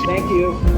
Thank you.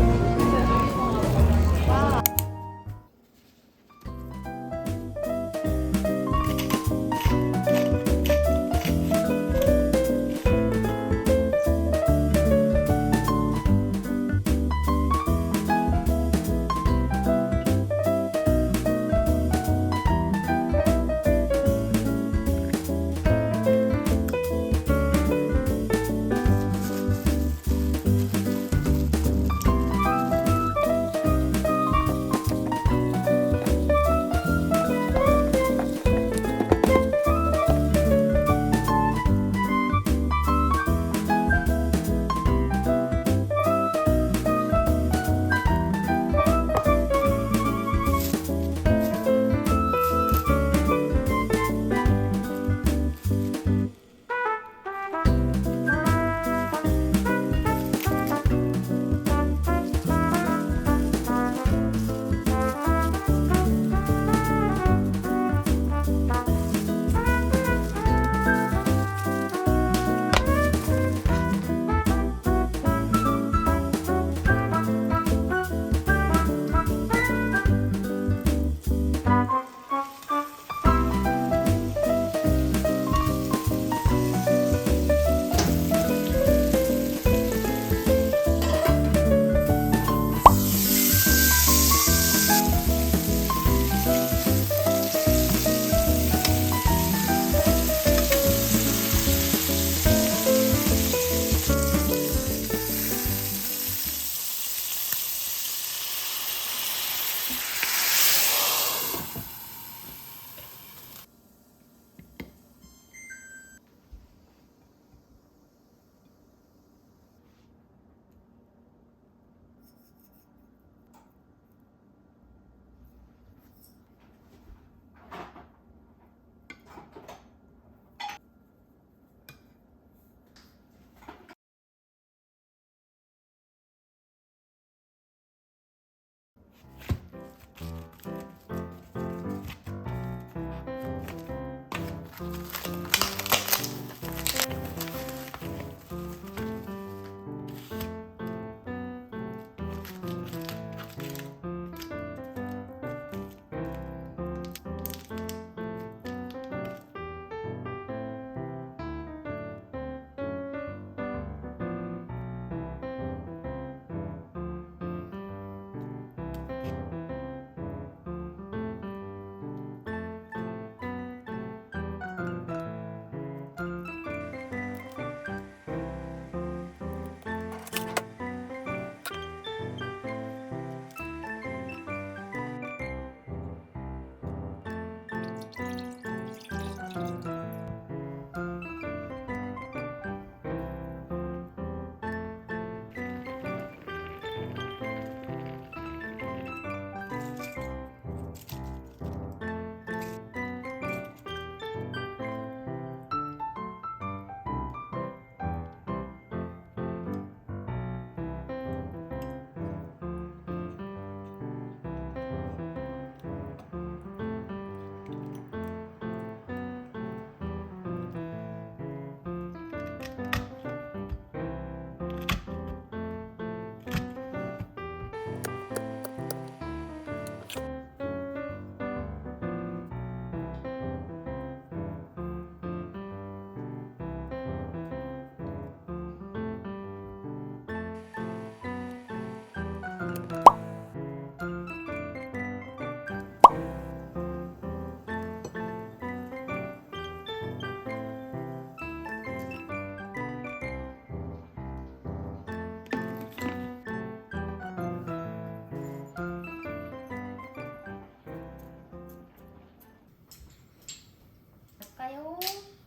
할까요?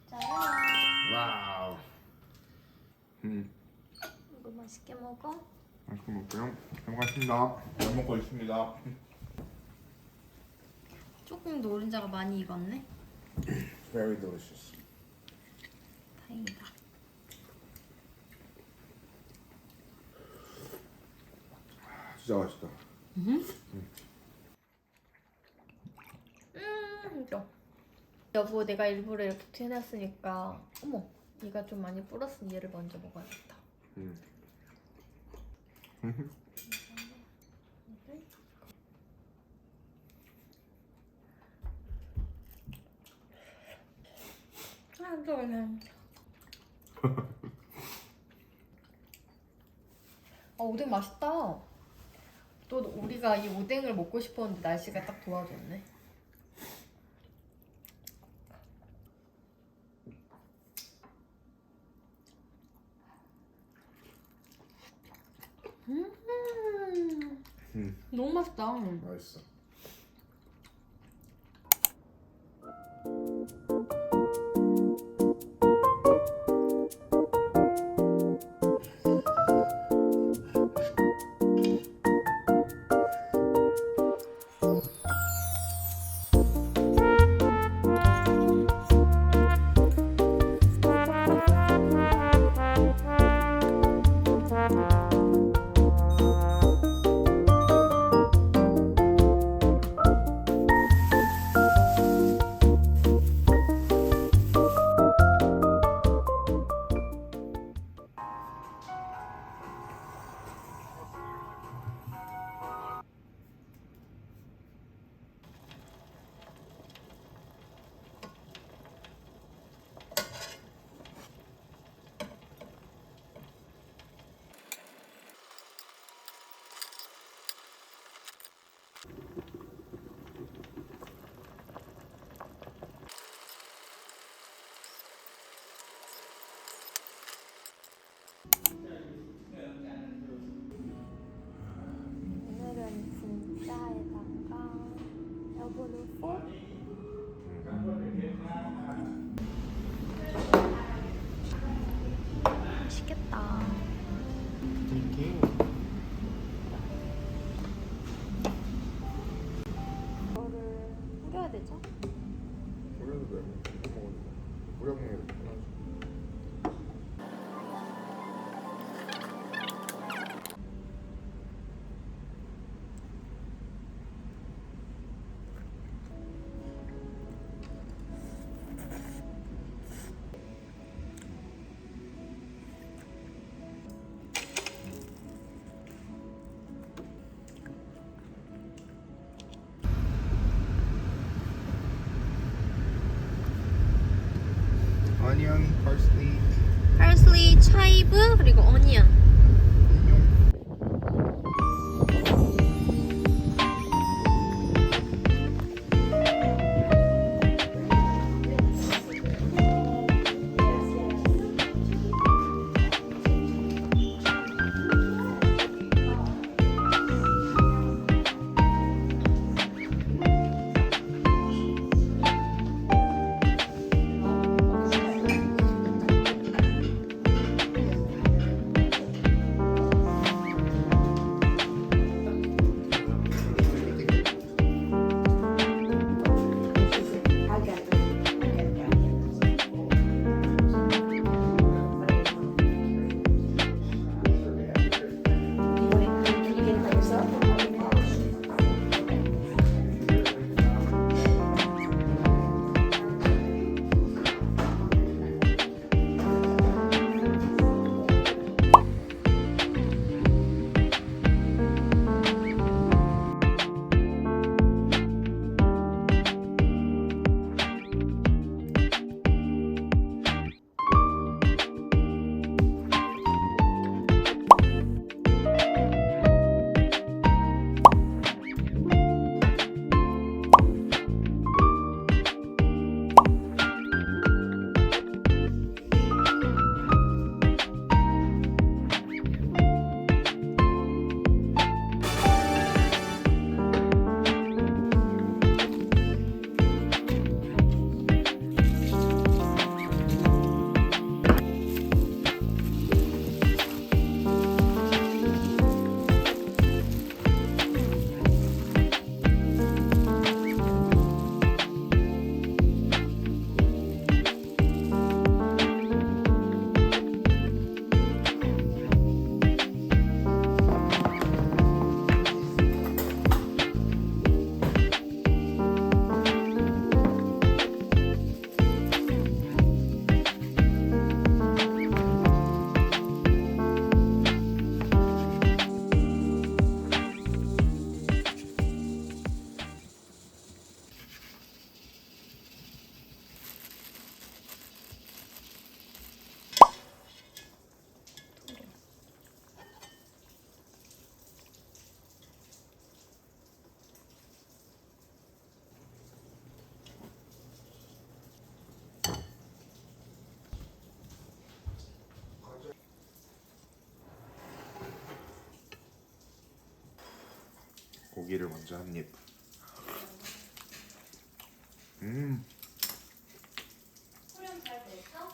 짜잔. 와우. 이거 맛있게 먹어. 맛있게 먹고요. 잘 먹었습니다. 잘 먹고 있습니다. 조금 노른자가 많이 익었네. Very delicious. 다행이다. 진짜 맛있다. 이거. 여보, 내가 일부러 이렇게 해놨으니까 그, 어머, 얘가 좀 많이 불었으니 얘를 먼저 먹어야겠다. 음. 음. 아, 그러네. 오뎅 맛있다. 또 우리가 이 오뎅을 먹고 싶었는데 날씨가 딱 도와줬네. 너무 맛있다. 맛있어. 오늘은 진짜에다가 여보는 꽃? 맛있겠다. 이거를 뿌려야 되죠? 뿌려도 돼. 뿌려 먹는 게 편하지. 어니언, parsley, parsley, chive, 그리고 onion. 고기를 먼저 한 입. 후렴 잘 됐어?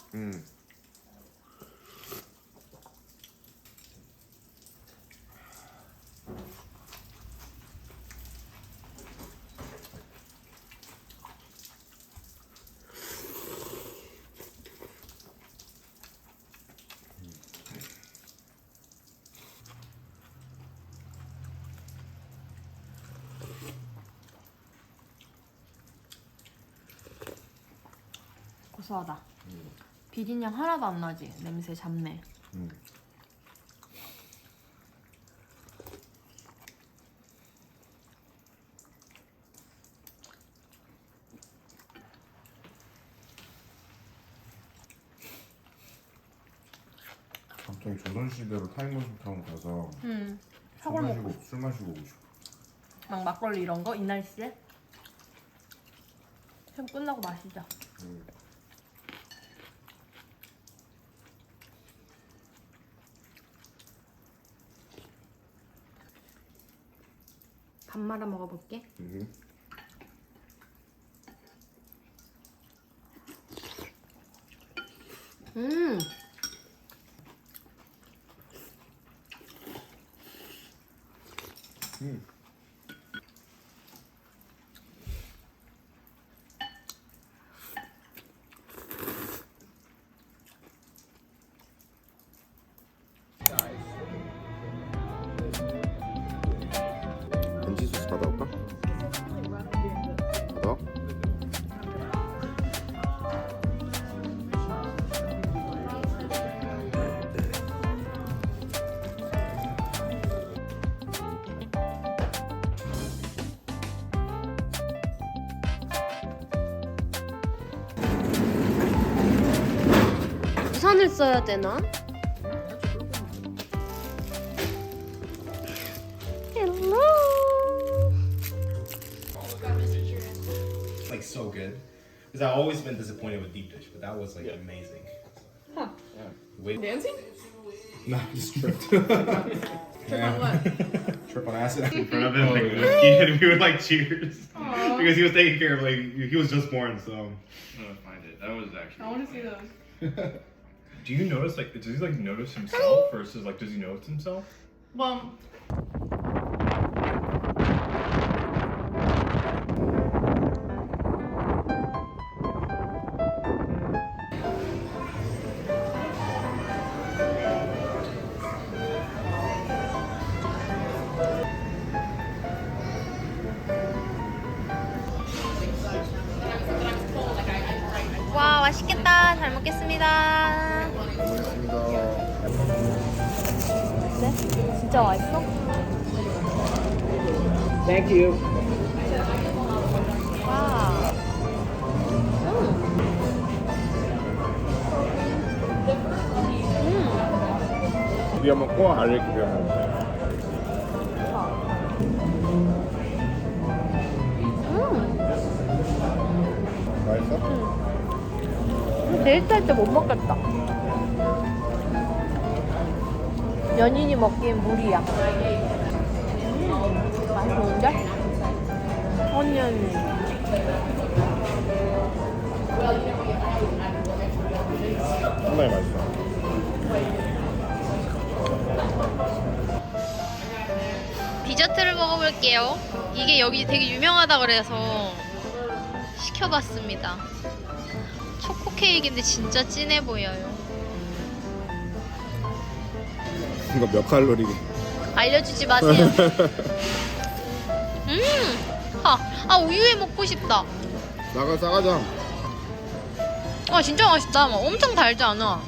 고소하다. 비린향 하나도 안 나지? 냄새 잡내. 갑자기 조선시대로 타임머신타운 가서 사골 먹고 싶어. 술 마시고 오고 싶어. 막 막걸리 이런 거? 이 날씨에? 시험 끝나고 마시자. 밥 말아 먹어볼게. 음. 벤치 소스 받아올까? 받아? 우산을 써야 되나? 헬로. Like so good. Because I've always been disappointed with deep dish, but that was like amazing. Huh. Yeah. Wait. Dancing? No, just tripped. Trip on what? Trip on acid in front of him. Like, and we were like cheers because he was taking care of like he was just born. So I'm gonna find it. That was actually. I want to see those. Do you notice like does he like notice himself versus like does he notice himself? Well, 와, 맛있겠다. 잘 먹겠습니다. 고맙습니다. 네? 진짜 맛있어? thank you. 와. 비벼 먹고 알을 비벼 먹어. 맛있어? 데이트 할 때 못 먹겠다. 연인이 먹기엔 무리야. 맛있는데? 언니. 상당히 맛있어. 디저트를 먹어볼게요. 이게 여기 되게 유명하다 그래서 시켜봤습니다. 초코 케이크인데 진짜 진해 보여요. 이거 몇 칼로리게? 알려주지 마세요. 우유에 먹고 싶다. 싸가자. 진짜 맛있다. 막 엄청 달지 않아.